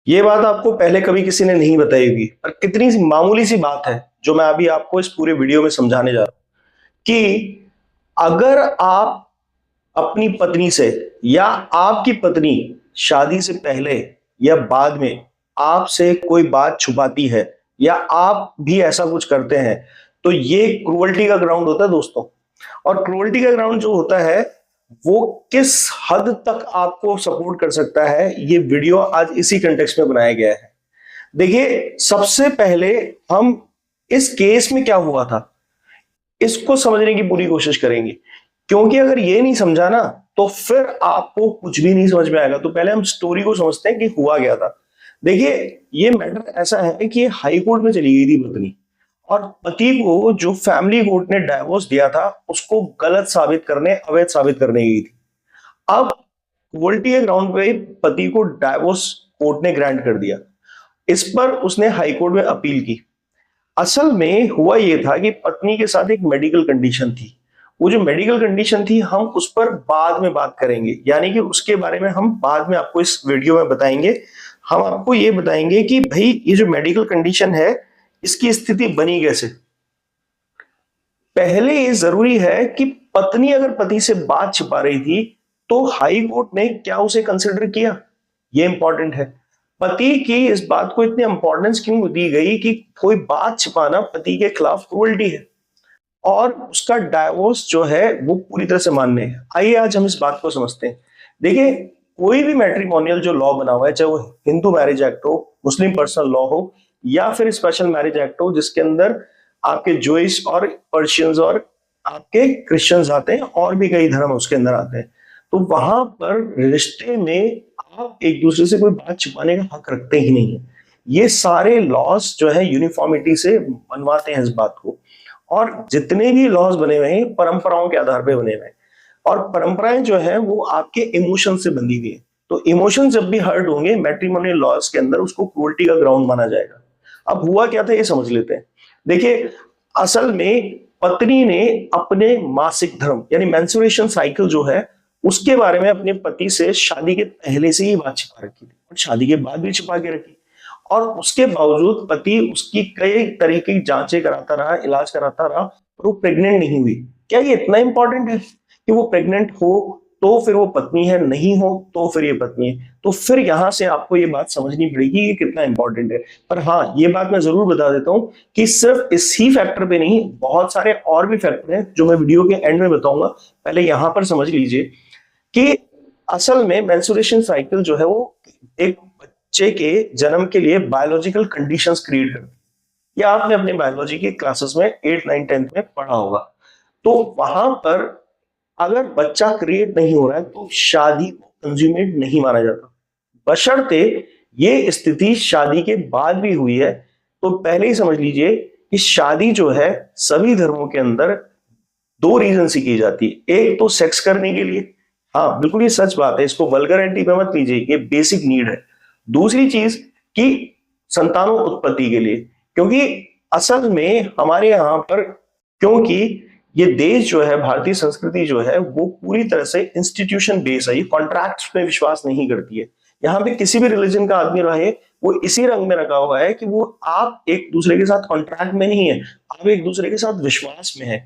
ये बात आपको पहले कभी किसी ने नहीं बताई होगी, पर कितनी सी मामूली सी बात है जो मैं अभी आपको इस पूरे वीडियो में समझाने जा रहा हूं कि अगर आप अपनी पत्नी से या आपकी पत्नी शादी से पहले या बाद में आपसे कोई बात छुपाती है या आप भी ऐसा कुछ करते हैं, तो ये क्रूअल्टी का ग्राउंड होता है दोस्तों। और क्रूअल्टी का ग्राउंड जो होता है वो किस हद तक आपको सपोर्ट कर सकता है, ये वीडियो आज इसी कंटेक्स्ट में बनाया गया है। देखिए, सबसे पहले हम इस केस में क्या हुआ था इसको समझने की पूरी कोशिश करेंगे, क्योंकि अगर ये नहीं समझा ना तो फिर आपको कुछ भी नहीं समझ में आएगा। तो पहले हम स्टोरी को समझते हैं कि हुआ क्या था। देखिए, ये मैटर ऐसा है कि हाई कोर्ट में चली गई थी पत्नी, और पति को जो फैमिली कोर्ट ने डाइवोर्स दिया था उसको गलत साबित करने, अवैध साबित करने गई थी। अब क्वालिटी के ग्राउंड पे पति को डाइवोर्स कोर्ट ने ग्रांट कर दिया। इस पर उसने हाई कोर्ट में अपील की। असल में हुआ यह था कि पत्नी के साथ एक मेडिकल कंडीशन थी। वो जो मेडिकल कंडीशन थी हम उस पर बाद में बात करेंगे, यानी कि उसके बारे में हम बाद में आपको इस वीडियो में बताएंगे। हम आपको ये बताएंगे कि भाई ये जो मेडिकल कंडीशन है इसकी स्थिति बनी कैसे। पहले ये जरूरी है कि पत्नी अगर पति से बात छिपा रही थी तो हाई कोर्ट ने क्या उसे कंसिडर किया, ये इंपॉर्टेंट है। पति की इस बात को इतनी इंपॉर्टेंस क्यों दी गई कि कोई बात छिपाना पति के खिलाफ क्रूअल्टी है और उसका डाइवोर्स जो है वो पूरी तरह से मान्य है। आइए आज हम इस बात को समझते हैं। देखिए, कोई भी मैट्रिमोनियल जो लॉ बना हुआ है, चाहे वो हिंदू मैरिज एक्ट हो, मुस्लिम पर्सनल लॉ हो, या फिर स्पेशल मैरिज एक्ट हो जिसके अंदर आपके जोइस और पर्शियंस और आपके क्रिश्चियंस आते हैं और भी कई धर्म उसके अंदर आते हैं, तो वहां पर रिश्ते में आप एक दूसरे से कोई बात छुपाने का हक रखते ही नहीं है। ये सारे लॉस जो है यूनिफॉर्मिटी से मनवाते हैं इस बात को। और जितने भी लॉज बने हुए हैं परंपराओं के आधार पर बने हुए हैं, और परंपराएं जो है वो आपके इमोशन से बंधी हुई है। तो इमोशन जब भी हर्ट होंगे मैट्रिमोनियल लॉज के अंदर उसको क्रूअल्टी का ग्राउंड माना जाएगा। अब हुआ क्या था ये समझ लेते हैं। देखिए, असल में पत्नी ने अपने मासिक धर्म यानी मेंस्ट्रुएशन साइकिल जो है उसके बारे में अपने पति से शादी के पहले से ही बात छिपा रखी थी और शादी के बाद भी छिपा के रखी। और उसके बावजूद पति उसकी कई तरह की जांचें कराता रहा, इलाज कराता रहा, पर वो प्रेग्नेंट नहीं हुई। क्या ये इतना इंपॉर्टेंट है कि वो प्रेग्नेंट हो तो फिर वो पत्नी है, नहीं हो तो फिर ये पत्नी है? तो फिर यहां से आपको ये बात समझनी पड़ेगी कि कितना इंपॉर्टेंट है। पर हाँ, ये बात मैं जरूर बता देता हूं कि सिर्फ इसी फैक्टर पे नहीं, बहुत सारे और भी फैक्टर हैं जो मैं वीडियो के एंड में बताऊंगा। पहले यहां पर समझ लीजिए कि असल में मेंस्ट्रुएशन साइकिल जो है वो एक बच्चे के जन्म के लिए बायोलॉजिकल कंडीशंस क्रिएट करती है। या आपने अपने बायोलॉजी की क्लासेस में 8, 9, 10th में पढ़ा होगा। तो वहां पर अगर बच्चा क्रिएट नहीं हो रहा है तो शादी को कंज्यूमेट नहीं माना जाता, बशर्ते ये स्थिति शादी के बाद भी हुई है। तो पहले ही समझ लीजिए कि शादी जो है सभी धर्मों के अंदर दो रीजन से की जाती है। एक तो सेक्स करने के लिए, हाँ बिल्कुल ये सच बात है, इसको वल्गैरिटी पे मत लीजिए, ये बेसिक नीड है। दूसरी चीज कि संतानों उत्पत्ति के लिए, क्योंकि असल में हमारे यहाँ पर, क्योंकि ये देश जो है, भारतीय संस्कृति जो है वो पूरी तरह से इंस्टीट्यूशन बेस है, ये कॉन्ट्रैक्ट्स में विश्वास नहीं करती है। यहाँ पे किसी भी रिलीजन का आदमी रहे वो इसी रंग में रखा हुआ है कि वो आप एक दूसरे के साथ कॉन्ट्रैक्ट में नहीं है, आप एक दूसरे के साथ विश्वास में है।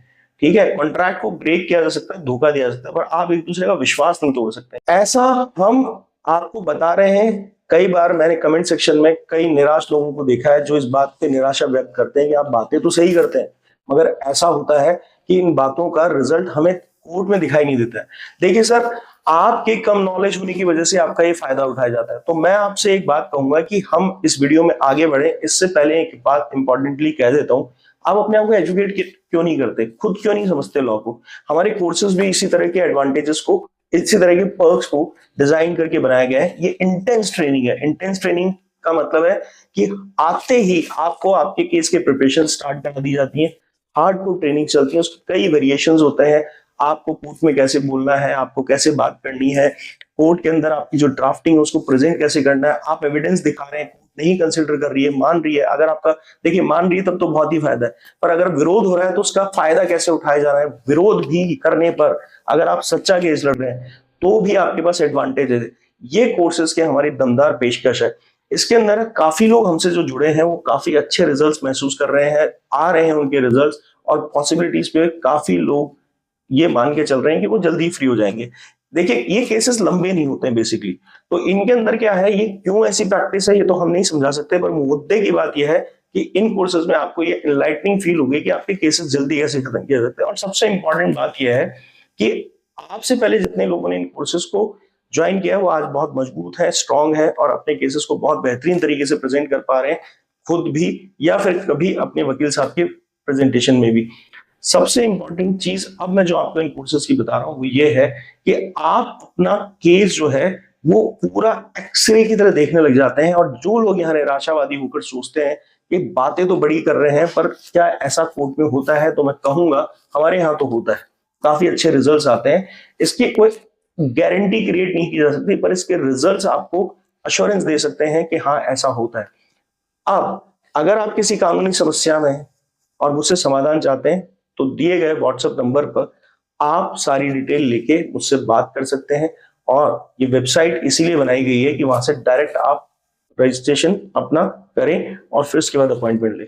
ठीक है, कॉन्ट्रैक्ट को ब्रेक किया जा सकता है, धोखा दिया जा सकता है, पर आप एक दूसरे का विश्वास नहीं तोड़ सकते। ऐसा हम आपको बता रहे हैं। कई बार मैंने कमेंट सेक्शन में कई निराश लोगों को देखा है जो इस बात पे निराशा व्यक्त करते हैं कि आप बातें तो सही करते हैं मगर ऐसा होता है कि इन बातों का रिजल्ट हमें कोर्ट में दिखाई नहीं देता है। देखिए सर, आपके कम नॉलेज होने की वजह से आपका ये फायदा उठाया जाता है। तो मैं आपसे एक बात कहूंगा कि हम इस वीडियो में आगे बढ़े इससे पहले एक बात इंपॉर्टेंटली कह देता हूं। आप अपने आप को एजुकेट क्यों नहीं करते, खुद क्यों नहीं समझते लॉ को? हमारे कोर्सेज भी इसी तरह के एडवांटेजेस को, इसी तरह के पर्क्स को डिजाइन करके बनाया गया है। ये इंटेंस ट्रेनिंग है। इंटेंस ट्रेनिंग का मतलब है कि आते ही आपको आपके केस के प्रिपरेशन स्टार्ट करा दी जाती है, हार्डकोर ट्रेनिंग चलती है, उसके कई वेरिएशंस होते हैं। आपको कोर्ट में कैसे बोलना है, आपको कैसे बात करनी है, कोर्ट के अंदर आपकी जो ड्राफ्टिंग है उसको प्रेजेंट कैसे करना है, आप एविडेंस दिखा रहे हैं, नहीं कंसिडर कर रही है, मान रही है। अगर आपका, देखिए मान रही है तब तो बहुत ही फायदा है, पर अगर विरोध हो रहा है तो उसका फायदा कैसे उठाया जा रहा है। विरोध भी करने पर अगर आप सच्चा केस लड़ रहे हैं तो भी आपके पास एडवांटेज है। ये कोर्सेज के हमारी दमदार पेशकश है। इसके अंदर काफी लोग हमसे जो जुड़े हैं वो काफी अच्छे रिजल्ट्स महसूस कर रहे हैं, आ रहे हैं उनके रिजल्ट्स, और पॉसिबिलिटीज पे काफी लोग ये मान के चल रहे हैं कि वो जल्दी फ्री हो जाएंगे। देखिए ये केसेस लंबे नहीं होते हैं बेसिकली, तो इनके अंदर क्या है, ये क्यों ऐसी प्रैक्टिस है ये तो हम नहीं समझा सकते, पर मुद्दे की बात यह है कि इन कोर्सेज में आपको ये इनलाइटनिंग फील होगी कि आपके केसेस जल्दी कैसे खत्म किया जाते हैं। और सबसे इंपॉर्टेंट बात यह है कि आपसे पहले जितने लोगों ने इन कोर्सेज को ज्वाइन किया है वो आज बहुत मजबूत है, स्ट्रांग है, और अपने केसेस को बहुत बेहतरीन तरीके से प्रेजेंट कर पा रहे हैं, खुद भी या फिर कभी अपने वकील साहब के प्रेजेंटेशन में भी। सबसे इंपॉर्टेंट चीज अब मैं जो आपको इन कोर्सेज की बता रहा हूं वो ये है कि आप अपना केस जो है वो पूरा एक्सरे की तरह देखने लग जाते हैं। और जो लोग यहाँ निराशावादी होकर सोचते हैं कि बातें तो बड़ी कर रहे हैं पर क्या ऐसा कोर्ट में होता है, तो मैं कहूंगा हमारे यहाँ तो होता है, काफी अच्छे रिजल्ट्स आते हैं। इसकी कोई गारंटी क्रिएट नहीं की जा सकती, पर इसके रिजल्ट्स आपको अश्योरेंस दे सकते हैं कि हाँ ऐसा होता है। अब अगर आप किसी कानूनी समस्या में हैं और मुझसे समाधान चाहते हैं तो दिए गए व्हाट्सएप नंबर पर आप सारी डिटेल लेके मुझसे बात कर सकते हैं। और ये वेबसाइट इसीलिए बनाई गई है कि वहां से डायरेक्ट आप रजिस्ट्रेशन अपना करें और फिर उसके बाद अपॉइंटमेंट लें।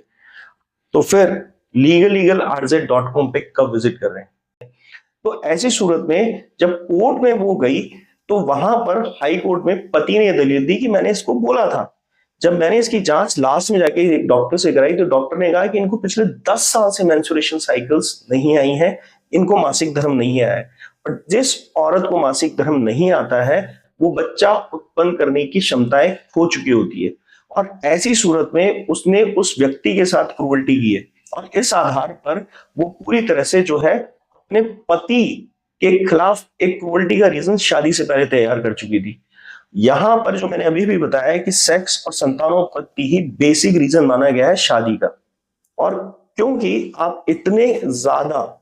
तो फिर legalrz.com पे कब विजिट कर रहे हैं? तो ऐसी सूरत में जब कोर्ट में वो गई तो वहां पर हाई कोर्ट में पति ने दलील दी कि मैंने इसको बोला था। जब मैंने इसकी जांच लास्ट में जाके एक डॉक्टर से कराई तो डॉक्टर ने कहा कि इनको पिछले 10 साल से मेंस्ट्रुएशन साइकिल्स नहीं आई हैं, इनको मासिक धर्म नहीं आया है। और जिस औरत को मासिक धर्म नहीं आता है वो बच्चा उत्पन्न करने की क्षमताएं खो चुकी होती है, और ऐसी सूरत में उसने उस व्यक्ति के साथ क्रूरल्टी की है, और इस आधार पर वो पूरी तरह से जो है अपने पति के खिलाफ एक क्रूरल्टी का रीजन शादी से पहले तैयार कर चुकी थी। यहां पर जो मैंने अभी भी बताया है कि सेक्स और संतानोत्पत्ति ही बेसिक रीजन माना गया है शादी का। और क्योंकि आप इतने ज्यादा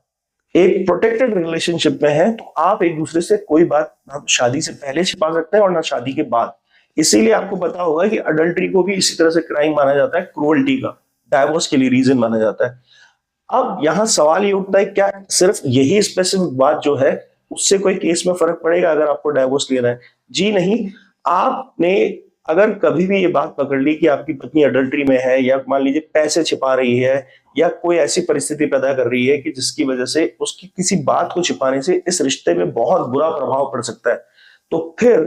एक प्रोटेक्टेड रिलेशनशिप में हैं तो आप एक दूसरे से कोई बात ना शादी से पहले छिपा सकते हैं और ना शादी के बाद। इसीलिए आपको पता होगा कि अडल्ट्री को भी इसी तरह से क्राइम माना जाता है, क्रूरल्टी का डाइवोर्स के लिए रीजन माना जाता है। अब यहां सवाल ये उठता है क्या सिर्फ यही स्पेसिफिक बात जो है उससे कोई केस में फर्क पड़ेगा अगर आपको डाइवोर्स लेना है? जी नहीं। आपने अगर कभी भी ये बात पकड़ ली कि आपकी पत्नी अडल्ट्री में है, या मान लीजिए पैसे छिपा रही है, या कोई ऐसी परिस्थिति पैदा कर रही है कि जिसकी वजह से उसकी किसी बात को छिपाने से इस रिश्ते में बहुत बुरा प्रभाव पड़ सकता है, तो फिर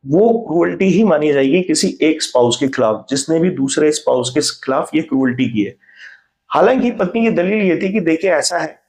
वो क्रूरल्टी ही मानी जाएगी किसी एक स्पाउस के खिलाफ जिसने भी दूसरे स्पाउस के खिलाफ ये क्रूरल्टी की है। हालांकि पत्नी की दलील ये थी कि देखिए ऐसा है,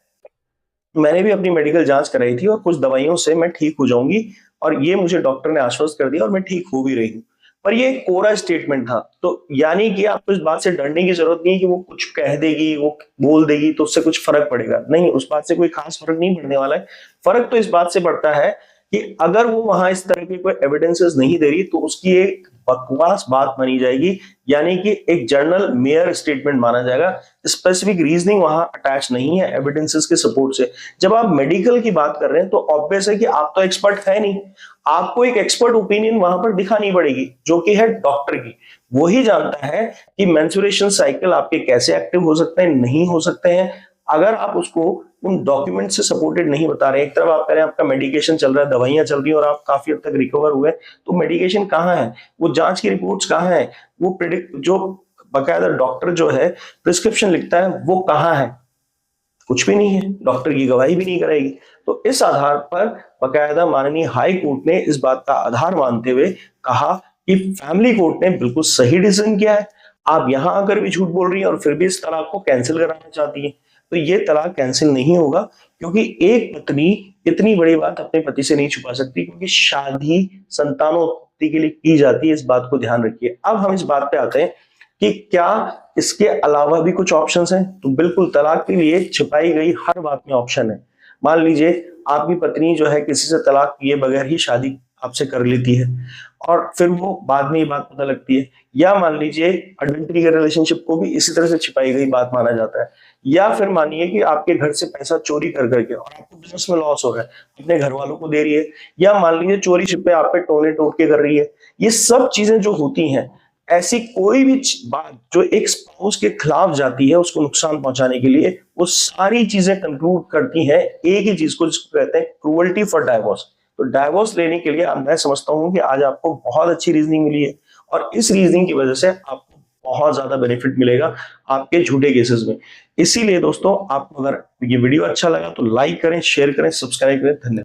मैंने भी अपनी मेडिकल जांच कराई थी और कुछ दवाइयों से मैं ठीक हो जाऊंगी, और ये मुझे डॉक्टर ने आश्वस्त कर दिया और मैं ठीक हो भी रही हूँ। पर ये कोरा स्टेटमेंट था, तो यानी कि आपको इस बात से डरने की जरूरत नहीं कि वो कुछ कह देगी, वो बोल देगी तो उससे कुछ फर्क पड़ेगा। नहीं, उस बात से कोई खास फर्क नहीं पड़ने वाला है। फर्क तो इस बात से पड़ता है कि अगर वो वहां इस तरह की कोई एविडेंसेस नहीं दे रही तो उसकी एक बकवास बात मानी जाएगी, यानी कि एक जर्नल मेयर स्टेटमेंट माना जाएगा। स्पेसिफिक रीजनिंग वहां अटैच नहीं है एविडेंसेस के सपोर्ट से। जब आप मेडिकल की बात कर रहे हैं तो ऑब्वियस है कि आप तो एक्सपर्ट है नहीं, आपको एक एक्सपर्ट ओपिनियन वहां पर दिखानी पड़ेगी जो कि है डॉक्टर की। वही जानता है कि मेंस्ट्रुएशन साइकिल आपके कैसे एक्टिव हो सकते हैं, नहीं हो सकते हैं। अगर आप उसको उन डॉक्यूमेंट से सपोर्टेड नहीं बता रहे, एक तरफ आप कह रहे हैं आपका मेडिकेशन चल रहा है, दवाइयां चल रही हैं और आप काफी हद तक रिकवर हुए, तो मेडिकेशन कहाँ है, वो जांच की रिपोर्ट्स कहाँ है, वो प्रिडिक्ट जो बकायदा डॉक्टर जो है प्रिस्क्रिप्शन लिखता है वो कहाँ है? कुछ भी नहीं है, डॉक्टर की गवाही भी नहीं करेगी। तो इस आधार पर बकायदा माननीय हाई कोर्ट ने इस बात का आधार मानते हुए कहा कि फैमिली कोर्ट ने बिल्कुल सही डिसीजन किया है। आप यहां आकर भी झूठ बोल रही हैं और फिर भी इस तलाक को कैंसिल कराना चाहती हैं, तो ये तलाक कैंसिल नहीं होगा, क्योंकि एक पत्नी इतनी बड़ी बात अपने पति से नहीं छुपा सकती, क्योंकि शादी संतानोत्पत्ति के लिए की जाती है, इस बात को ध्यान रखिए। अब हम इस बात पे आते हैं कि क्या इसके अलावा भी कुछ ऑप्शंस हैं? तो बिल्कुल, तलाक के लिए छिपाई गई हर बात में ऑप्शन है। मान लीजिए आपकी पत्नी जो है किसी से तलाक किए बगैर ही शादी आपसे कर लेती है और फिर वो बाद में ये बात पता लगती है, या मान लीजिए अडल्ट्री के रिलेशनशिप को भी इसी तरह से छिपाई गई बात माना जाता है, या फिर मानिए कि आपके घर से पैसा चोरी कर करके और आपको बिजनेस में लॉस हो रहा है, अपने घर वालों को दे रही है, या मान लीजिए चोरी छिपे आप पे टोने टोट के कर रही है। ये सब चीजें जो होती हैं, ऐसी कोई भी बात जो एक स्पाउस के खिलाफ जाती है उसको नुकसान पहुंचाने के लिए, वो सारी चीजें कंक्लूड करती हैं एक ही चीज को, जिसको कहते हैं क्रूअल्टी फॉर डाइवोर्स। तो डाइवोर्स लेने के लिए मैं समझता हूं कि आज आपको बहुत अच्छी रीजनिंग मिली है और इस रीजनिंग की वजह से आपको बहुत ज्यादा बेनिफिट मिलेगा आपके झूठे केसेस में। इसीलिए दोस्तों, आपको अगर ये वीडियो अच्छा लगा तो लाइक करें, शेयर करें, सब्सक्राइब करें। धन्यवाद।